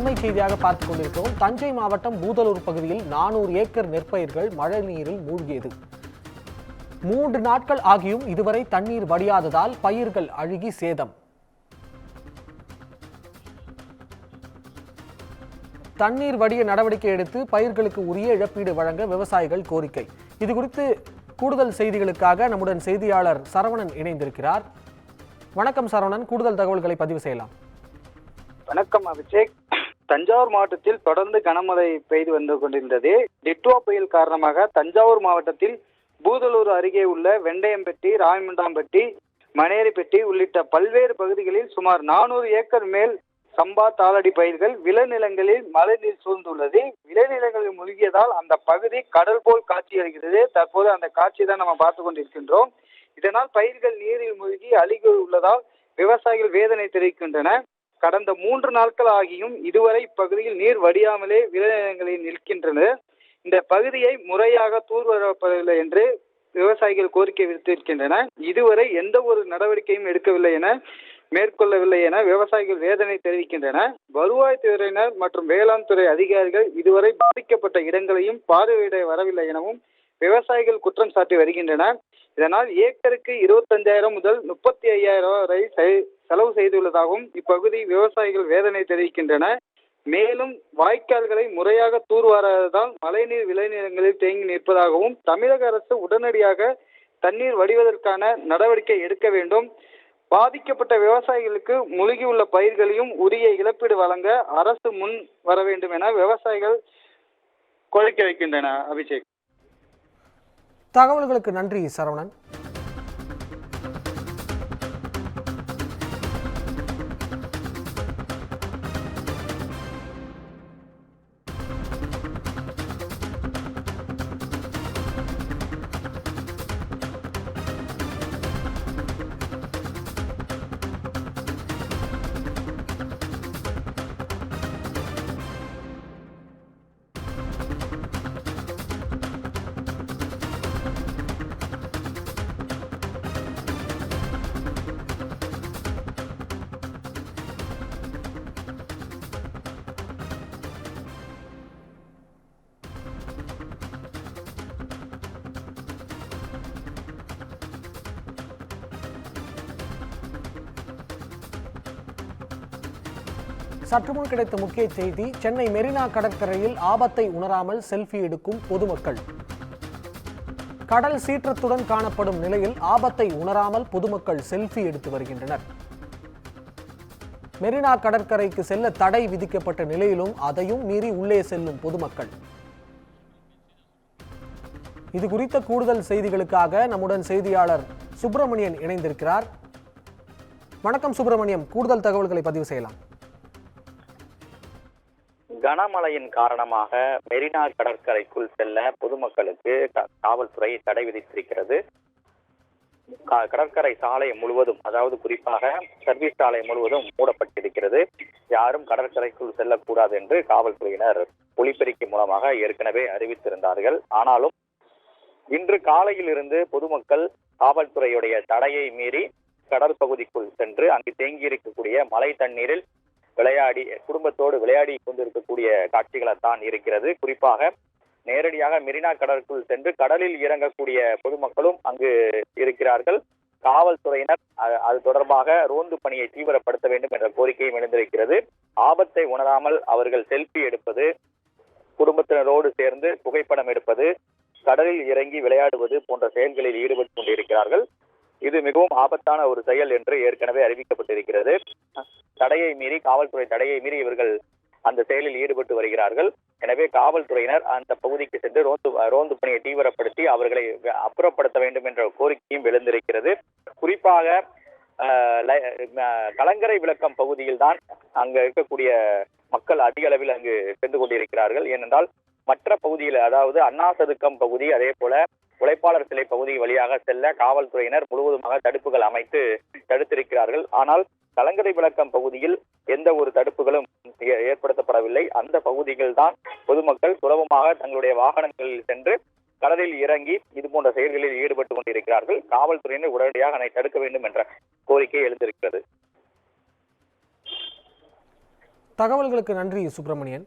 அண்மை செய்தியாக பார்த்துக் கொண்டிருக்கிறோம். தஞ்சை மாவட்டம் பூதலூர் பகுதியில் 400 ஏக்கர் நெற்பயிர்கள் மழை நீரில் மூழ்கியது. 3 நாட்கள் ஆகியும் இதுவரை தண்ணீர் வடியாததால் பயிர்கள் அழுகி சேதம். தண்ணீர் வடிய நடவடிக்கை எடுத்து பயிர்களுக்கு உரிய இழப்பீடு வழங்க விவசாயிகள் கோரிக்கை. இதுகுறித்து கூடுதல் செய்திகளுக்காக நம்முடன் செய்தியாளர் சரவணன் இணைந்திருக்கிறார். வணக்கம் சரவணன், கூடுதல் தகவல்களை பதிவு செய்யலாம். வணக்கம் அபிஷேக். தஞ்சாவூர் மாவட்டத்தில் தொடர்ந்து கனமழை பெய்து வந்து கொண்டிருந்தது. டிட்வா புயல் காரணமாக தஞ்சாவூர் மாவட்டத்தில் பூதலூர் அருகே உள்ள வெண்டையம்பட்டி, ராயமுண்டாம்பட்டி, மணேரிப்பட்டி உள்ளிட்ட பல்வேறு பகுதிகளில் சுமார் 400 ஏக்கர் மேல் சம்பா தாளடி பயிர்கள் விளைநிலங்களில் மழைநீர் சூழ்ந்துள்ளது. விளைநிலங்களில் மூழ்கியதால் அந்த பகுதி கடல் போல் காட்சியளிக்கிறது. தற்போது அந்த காட்சி தான் நம்ம பார்த்து கொண்டிருக்கின்றோம். இதனால் பயிர்கள் நீரில் மூழ்கி அழுகி உள்ளதால் விவசாயிகள் வேதனை தெரிவிக்கின்றன. கடந்த 3 நாட்கள் ஆகியும் இதுவரை இப்பகுதியில் நீர் வடியாமலே விளைநிலங்களில் நிற்கின்றனர். இந்த பகுதியை முறையாக தூர்வாரப்படவில்லை என்று விவசாயிகள் கோரிக்கை விடுத்திருக்கின்றனர். இதுவரை எந்த ஒரு நடவடிக்கையும் மேற்கொள்ளவில்லை என விவசாயிகள் வேதனை தெரிவிக்கின்றனர். வருவாய்த்துறையினர் மற்றும் வேளாண் துறை அதிகாரிகள் இதுவரை பாதிக்கப்பட்ட இடங்களையும் பார்வையிட வரவில்லை எனவும் விவசாயிகள் குற்றம் சாட்டி வருகின்றனர். இதனால் ஏக்கருக்கு 25,000 முதல் 35,000 வரை செலவு செய்துள்ளதாகவும் இப்பகுதி விவசாயிகள் வேதனை தெரிவிக்கின்றனர். மேலும் வாய்க்கால்களை முறையாக தூர்வாராததால் மழைநீர் விளைநிலங்களில் தேங்கி நிற்பதாகவும் தமிழக அரசு உடனடியாக தண்ணீர் வடிவதற்கான நடவடிக்கை எடுக்க வேண்டும். பாதிக்கப்பட்ட விவசாயிகளுக்கு முழுகியுள்ள பயிர்களையும் உரிய இழப்பீடு வழங்க அரசு முன் வர வேண்டும் என விவசாயிகள் கோரிக்கை வைக்கின்றனர். அபிஷேக், தகவல்களுக்கு நன்றி சரவணன். சற்றுமுன் கிடைத்த முக்கிய செய்தி. சென்னை மெரினா கடற்கரையில் ஆபத்தை உணராமல் செல்ஃபி எடுக்கும் பொதுமக்கள். கடல் சீற்றத்துடன் காணப்படும் நிலையில் ஆபத்தை உணராமல் பொதுமக்கள் செல்ஃபி எடுத்து வருகின்றனர். மெரினா கடற்கரைக்கு செல்ல தடை விதிக்கப்பட்ட நிலையிலும் அதையும் மீறி உள்ளே செல்லும் பொதுமக்கள். இது குறித்த கூடுதல் செய்திகளுக்காக நம்முடன் செய்தியாளர் சுப்பிரமணியன் இணைந்திருக்கிறார். வணக்கம் சுப்பிரமணியம், கூடுதல் தகவல்களை பதிவு செய்யலாம். கனமழையின் காரணமாக மெரினா கடற்கரைக்குள் செல்ல பொதுமக்களுக்கு காவல்துறை தடை விதித்திருக்கிறது. கடற்கரை சாலை முழுவதும், அதாவது குறிப்பாக சர்வீஸ் சாலை முழுவதும் மூடப்பட்டிருக்கிறது. யாரும் கடற்கரைக்குள் செல்லக்கூடாது என்று காவல்துறையினர் ஒலிபெருக்கி மூலமாக ஏற்கனவே அறிவித்திருந்தார்கள். ஆனாலும் இன்று காலையில் இருந்து பொதுமக்கள் காவல்துறையுடைய தடையை மீறி கடற்பகுதிக்குள் சென்று அங்கு தேங்கி இருக்கக்கூடிய மழை தண்ணீரில் குடும்பத்தோடு விளையாடி கொண்டிருக்கக்கூடிய காட்சிகளைத்தான் இருக்கிறது. குறிப்பாக நேரடியாக மெரினா கடற்குள் சென்று கடலில் இறங்கக்கூடிய பொதுமக்களும் அங்கு இருக்கிறார்கள். காவல்துறையினர் அது தொடர்பாக ரோந்து பணியை தீவிரப்படுத்த வேண்டும் என்ற கோரிக்கையும் எழுந்திருக்கிறது. ஆபத்தை உணராமல் அவர்கள் செல்ஃபி எடுப்பது, குடும்பத்தினரோடு சேர்ந்து புகைப்படம் எடுப்பது, கடலில் இறங்கி விளையாடுவது போன்ற செயல்களில் ஈடுபட்டு கொண்டிருக்கிறார்கள். இது மிகவும் ஆபத்தான ஒரு செயல் என்று ஏற்கனவே அறிவிக்கப்பட்டிருக்கிறது. காவல்துறை தடையை மீறி இவர்கள் அந்த செயலில் ஈடுபட்டு வருகிறார்கள். எனவே காவல்துறையினர் அந்த பகுதிக்கு சென்று ரோந்து பணியை தீவிரப்படுத்தி அவர்களை அப்புறப்படுத்த வேண்டும் என்ற கோரிக்கையும் எழுந்திருக்கிறது. குறிப்பாக கலங்கரை விளக்கம் பகுதியில் தான் அங்கு இருக்கக்கூடிய மக்கள் அதிக அளவில் அங்கு சென்று கொண்டிருக்கிறார்கள். ஏனென்றால் மற்ற பகுதியில், அதாவது அண்ணா சதுக்கம் பகுதி, அதே போல உழைப்பாளர் சிலை பகுதி வழியாக செல்ல காவல்துறையினர் முழுவதுமாக தடுப்புகள் அமைத்து தடுத்திருக்கிறார்கள். ஆனால் கலங்கரை விளக்கம் பகுதியில் எந்த ஒரு தடுப்புகளும் ஏற்படுத்தப்படவில்லை. அந்த பகுதிகள் தான் பொதுமக்கள் சுலபமாக தங்களுடைய வாகனங்களில் சென்று கடலில் இறங்கி இது போன்ற செயல்களில் ஈடுபட்டு கொண்டிருக்கிறார்கள். காவல்துறையினர் உடனடியாக அதனை தடுக்க வேண்டும் என்ற கோரிக்கை எழுந்திருக்கிறது. தகவல்களுக்கு நன்றி சுப்பிரமணியன்.